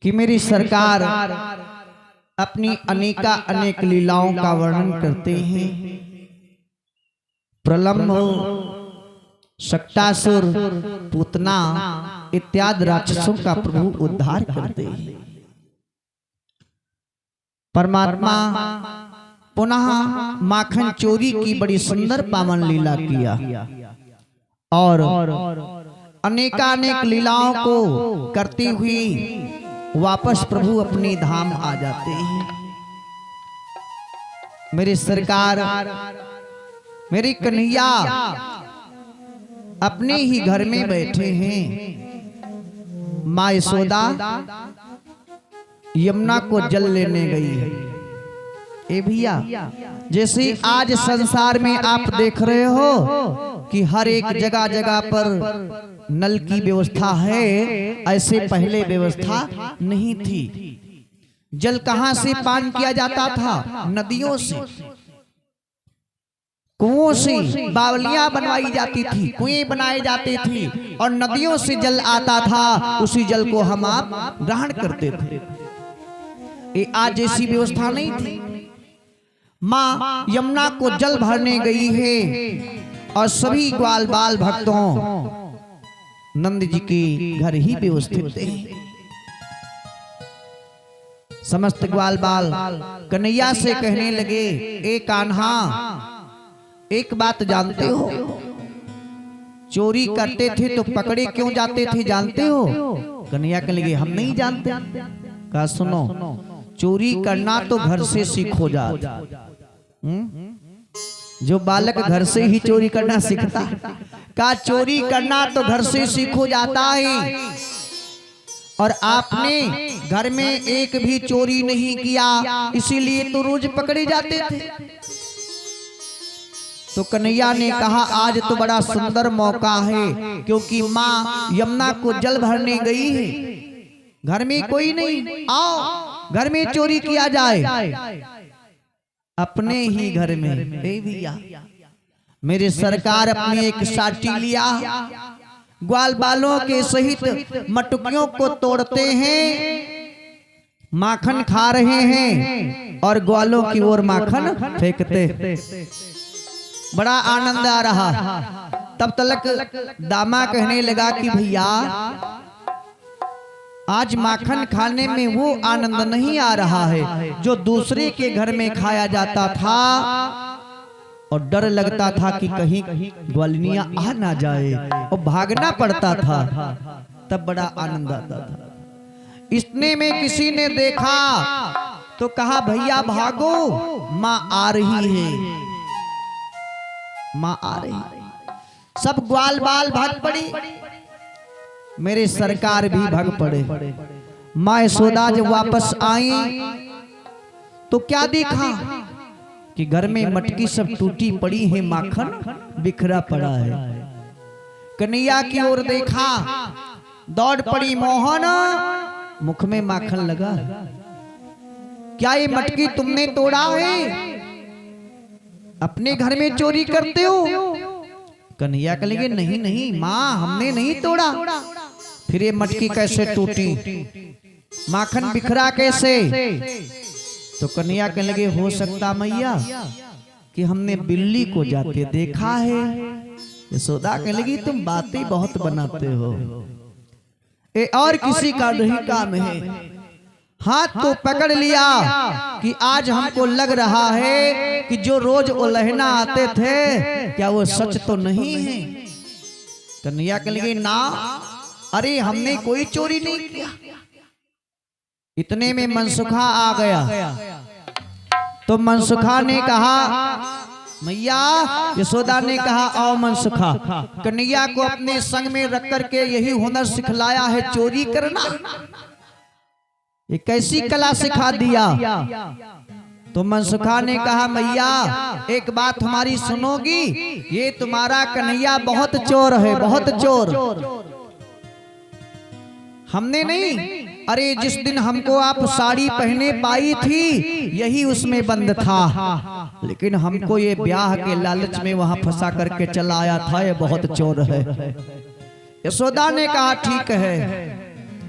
कि मेरी सरकार अपनी अनेक लीलाओं का वर्णन करते हैं। प्रलंब, शक्तासुर, पूतना इत्यादि राक्षसों का प्रभु उद्धार करते हैं। परमात्मा पुनः माखन चोरी की बड़ी सुंदर पावन लीला किया और अनेकानेक लीलाओं को करती हुई वापस प्रभु अपने धाम आ जाते हैं। मेरी सरकार, मेरी कन्हैया अपने ही घर में बैठे हैं। माँ यशोदा यमुना को जल लेने गई है। ए भैया, जैसे आज संसार में आप देख रहे हो कि हर एक जगह जगह पर नल की व्यवस्था है, ऐसे पहले व्यवस्था नहीं थी। जल कहां से पान किया जाता था? नदियों से, कुओं से बावलियां बनवाई जाती थी, कुएं बनाए जाते थे और नदियों से जल आता था। उसी जल को हम आप ग्रहण करते थे। ये आज जैसी व्यवस्था नहीं थी। माँ यमुना को जल भरने गई है और सभी ग्वाल बाल भक्तों नंद जी के घर ही व्यवस्थित हैं। समस्त ग्वाल बाल कन्हैया से कहने लगे, ए कान्हा, एक बात जानते हो? चोरी करते थे तो पकड़े क्यों जाते थे जानते हो? कन्हैया कहने लगे, हम नहीं जानते। कहा सुनो, चोरी करना तो घर से सीखो जा। जो बालक घर से ही चोरी करना सीखता, का चोरी करना तो घर से सीखो जाता है। और आपने घर में एक भी चोरी नहीं किया, इसीलिए तो रोज पकड़े जाते थे। तो कन्हैया ने कहा, आज तो बड़ा सुंदर मौका है, क्योंकि माँ यमुना को जल भरने गई है, घर में कोई नहीं, आओ घर में चोरी किया जाए, अपने ही घर में। भैया, मेरे सरकार अपनी एक साटी लिया, ग्वाल बालों के सहित मटकियों को तोड़ते हैं, माखन खा रहे हैं और ग्वालों की ओर माखन फेंकते। बड़ा आनंद आ रहा। तब तलक दामा कहने लगा कि भैया, आज माखन खाने में वो आनंद नहीं आ रहा है जो दूसरे के घर में खाया जाता था, और डर लगता था कि कहीं ग्वालिनियां आ ना जाए और भागना पड़ता था। तब बड़ा आनंद आता था। इतने में किसी ने देखा तो कहा, भैया भागो, माँ आ रही है, माँ आ रही। सब ग्वाल बाल भाग पड़ी, मेरे सरकार भी भाग पड़े। माँ यशोदा जब वापस आई तो क्या देखा कि घर में मटकी सब टूटी पड़ी है, माखन बिखरा पड़ा है। कन्हैया की ओर देखा, दौड़ पड़ी मोहन, मुख में माखन लगा। क्या ये मटकी तुमने तोड़ा है? अपने घर में चोरी करते हो? कन्हैया कहेंगे, नहीं नहीं माँ, हमने नहीं तोड़ा। फिर ये मटकी कैसे टूटी, माखन बिखरा कैसे? तो कन्हैया कहने लगे, हो सकता मैया कि हमने बिल्ली को जाते देखा है। यशोदा कहने लगी, तुम बातें बहुत बनाते हो, ये और किसी का नहीं काम है। हाथ तो पकड़ लिया कि आज हमको लग रहा है कि जो रोज उलहना आते थे, क्या वो सच तो नहीं है? कन्हैया कहने लगी, ना, अरे हमने कोई चोरी नहीं किया। इतने में मनसुखा आ गया। तो मनसुखा ने कहा, मैया, यशोदा ने कहा, आओ मनसुखा। कन्हैया को अपने संग में रख करके यही हुनर सिखलाया है, चोरी करना। ये कैसी कला सिखा दिया? तो मनसुखा ने कहा, मैया एक बात हमारी सुनोगी? ये तुम्हारा कन्हैया बहुत चोर है, बहुत चोर। हमने नहीं, अरे जिस दिन हमको आप साड़ी पहने पाई थी, यही उसमें बंद था, लेकिन हमको ये ब्याह के लालच में वहां फंसा करके चला आया था, ये बहुत चोर है। यशोदा ने कहा, ठीक है,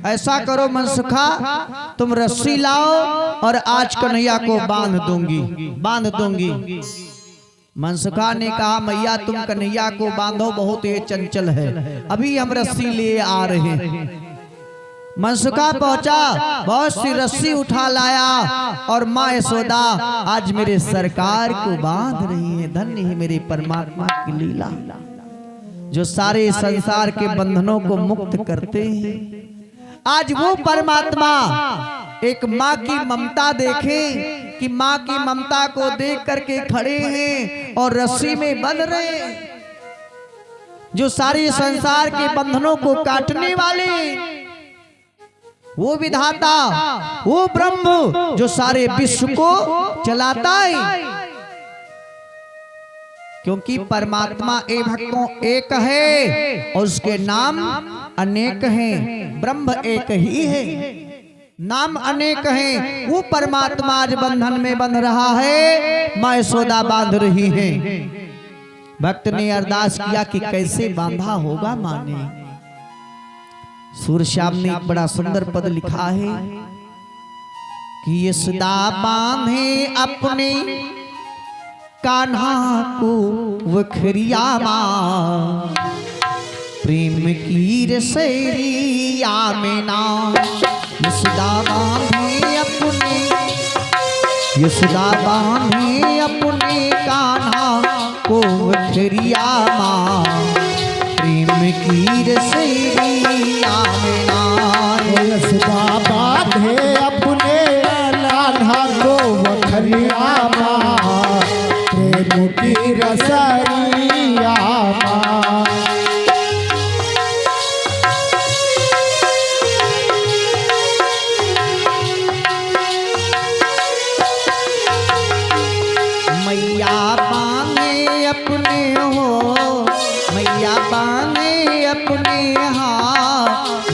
ऐसा करो मनसुखा, तुम रस्सी लाओ और आज कन्हैया को बांध दूंगी। मनसुखा ने कहा मैया तुम कन्हैया को बांधो, बहुत ये चंचल है, अभी हम रस्सी ले आ रहे हैं। मनसुखा पहुंचा, बहुत सी रस्सी उठा लाया और माँ यशोदा आज मेरे सरकार को बांध रही है। धन्य है मेरे परमात्मा की लीला, जो सारे संसार के बंधनों को मुक्त करते हैं। आज वो परमात्मा एक माँ की ममता देखे कि माँ की ममता को देख करके खड़े हैं और रस्सी में बंध रहे हैं। जो सारे संसार के बंधनों को काटने वाले, वो विधाता, वो ब्रह्म जो सारे विश्व को चलाता है। क्योंकि परमात्मा भक्तों एक है और उसके नाम अनेक हैं। ब्रह्म एक ही है, नाम अनेक हैं। वो परमात्मा आज बंधन में बंध रहा है, माँ यशोदा बांध रही है। भक्त ने अरदास किया कि कैसे बांधा होगा माँ ने। सूरश्याम ने एक बड़ा सुंदर पद लिखा है कि यशोदा बांधे अपने कान्हा को वखरिया माँ, प्रेम की रसरिया में ना। यशोदा बांधे अपने कान्हा को वखरिया माँ, प्रेम की रसरिया में ना। यशोदा बांधे अपने कान्हा को वखरिया माँ, प्रेम की रसरिया माँ। मैया बांधे अपने हो, मैया बांधे अपने, हाँ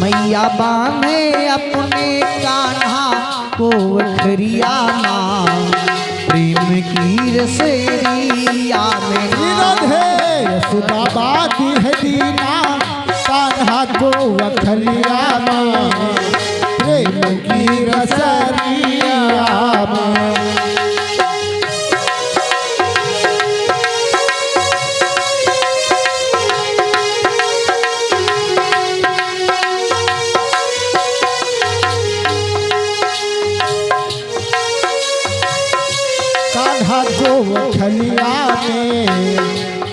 मैया बांधे अपने कान्हा को वखरिया माँ, प्रेम की रसरिया में ना। यशोदा बांधी है दीना कान्हा को वखरिया माँ, प्रेम की रसरिया माँ। को वखलिया में,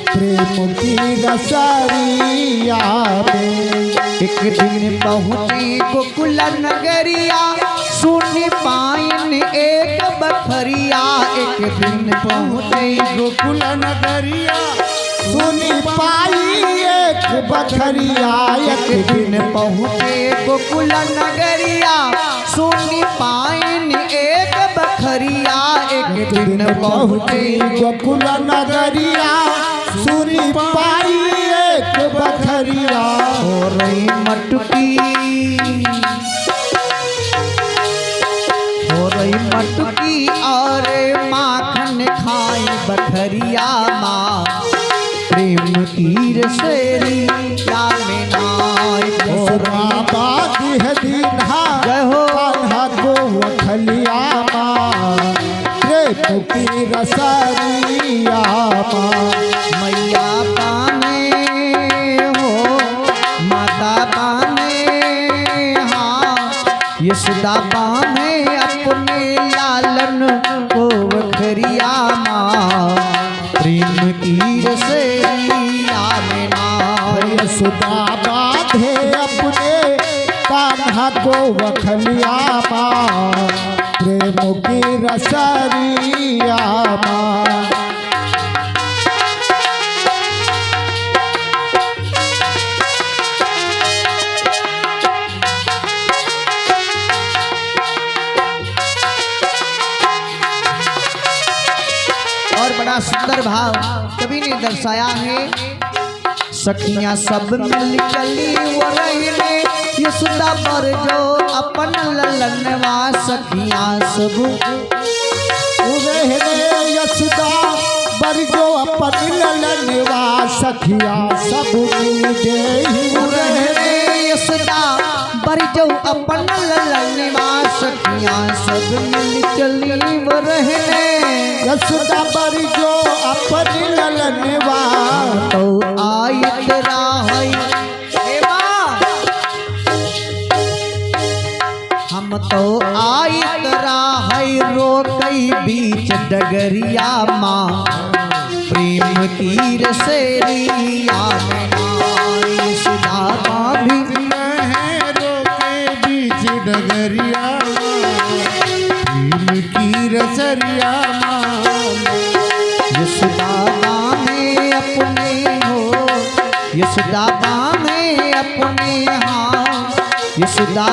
प्रेम की रसरिया में। एक दिन पहुँचे गोकुल नगरिया, सुन पाइन एक बखरिया। एक दिन पहुँचे गोकुल नगरिया, सुन पाई एक बखरिया। एक दिन पहुँचे गोकुल नगरिया, सुन पाइन एक बखरिया। एक दिन पहुँचे गोकुल नगरिया, सुन पाई एक बखरिया। हो रही मटकी, हो रही मटकी और माखन खाई बखरिया माँ, प्रेम की रसरिया में नाई। बांधी है दीन्हा कान्हा को वखलिया माँ, प्रेम की रसरिया माँ। मैया बाने हो, माता बाने, हाँ यशोदा बाने अपने लालन को वखरिया माँ, प्रेम की रसरिया में नाई। यशोदा बांधे अपने कान्हा को वखलिया माँ, प्रेम की रसरिया माँ। और बड़ा सुंदर भाव कवि ने दर्शाया है। सखियां सब मिल चली वो रहने, यशोदा पर जो अपन ललनवा। सखियां सब रहने यशोदा पर जो अपन ललनवा। सखिया सब मिल गई रहने यशोदा बरजो अपन ललनवा सखियां सब मिल चली वो रहने यशोदा बरजो अपन ललनवा तो आयत राहई हम तो आयत राहई रोकई बीच डगरिया माँ प्रेम की रसेरिया यशोदा भी के बीच डगरिया प्रेम की रसरिया यशोदा में अपने हो यशोदा में अपने हाँ यशोदा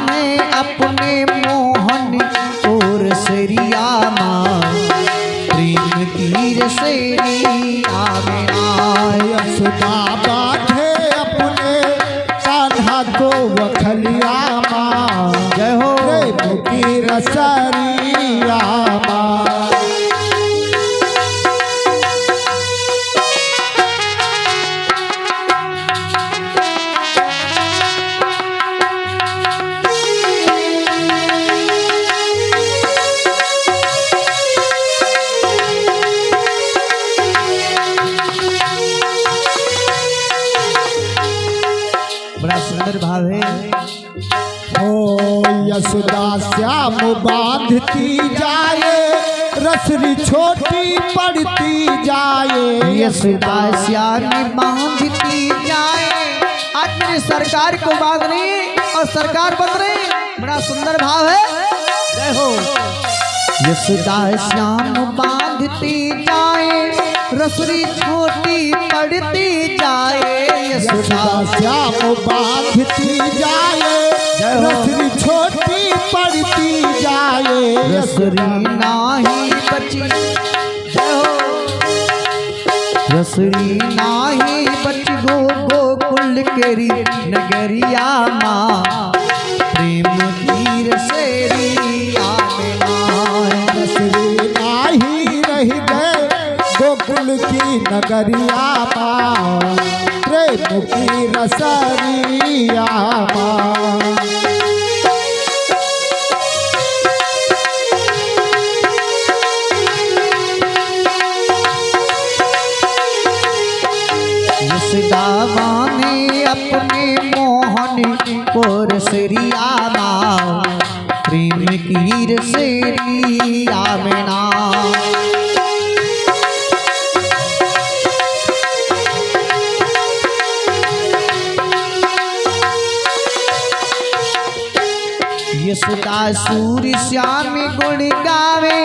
में अपने मोहन और सरिया माँ प्रेम की रसेरिया यशोदा बांधे अपने कान्हा को वखलिया माँ जय हो प्रेम की रसरिया माँ बड़ा सुंदर भाव है। ओ यशोदा श्याम बांधती जाए रसरी छोटी पड़ती जाए यशोदा श्याम बांधती जाए। आज मेरी सरकार को बांध रही और सरकार बन रही। बड़ा सुंदर भाव है। जय हो। यशोदा श्याम बांधती जाए रसरी छोटी पड़ती जाए। यशोदा श्याम बांधती जाए रसरी छोटी पड़ती जाए रसरी नाही बची जय हो। रसरी नाही बची गोकुल केरी नगरिया माँ प्रेम की रसेरिया रसरी नाही रह गए गोकुल की नगरिया माँ प्रेम की रसरिया माँ यशोदा ने अपने मोहन को रसरिया माँ प्रेम की रसेरिया में ना यशोदा सूर्य श्याम गुण गावे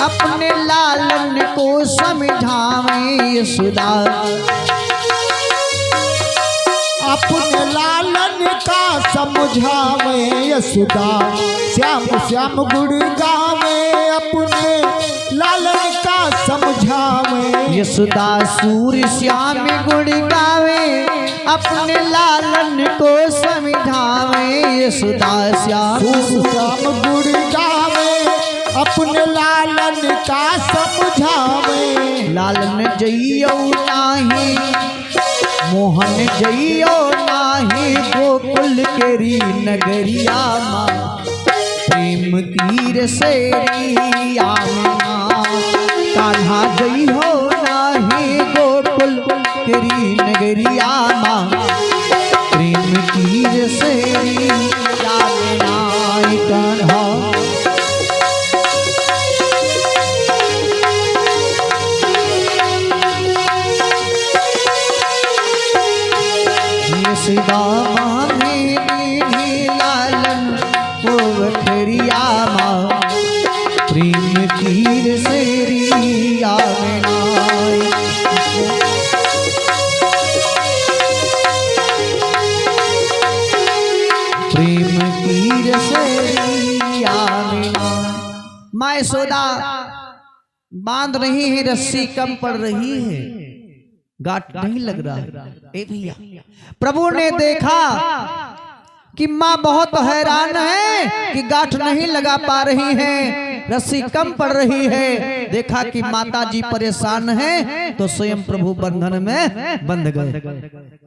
अपने लालन को समझावे। यशोदा अपने लालन का समझावे यशोदा श्याम श्याम गुण गावे अपने लालन का समझावे यशोदा सूर्य श्याम गुण गावे अपने लालन को समझावे। यशोदा श्याम श्याम गुण गावे अपने लालन का समझावे लालन जइयो नाही मोहन जइयो नाही गोकुल केरी नगरिया माँ प्रेम की रसेरिया माँ कान्हा जइयो नाही गोकुल केरी नगरिया माँ प्रेम की रसेरिया माँ कान्हा यशोदा ने लालन को वखरिया माँ प्रेम की रसेरिया में प्रेम की रसेरिया में माँ यशोदा बांध रही है रस्सी कम पड़ रही है गांठ नहीं लग रहा है। ए भैया प्रभु ने देखा कि माँ बहुत हैरान है कि गांठ नहीं लगा पा रही है रस्सी कम पड़ रही है। देखा कि माता जी परेशान है तो स्वयं प्रभु बंधन में बंध गए।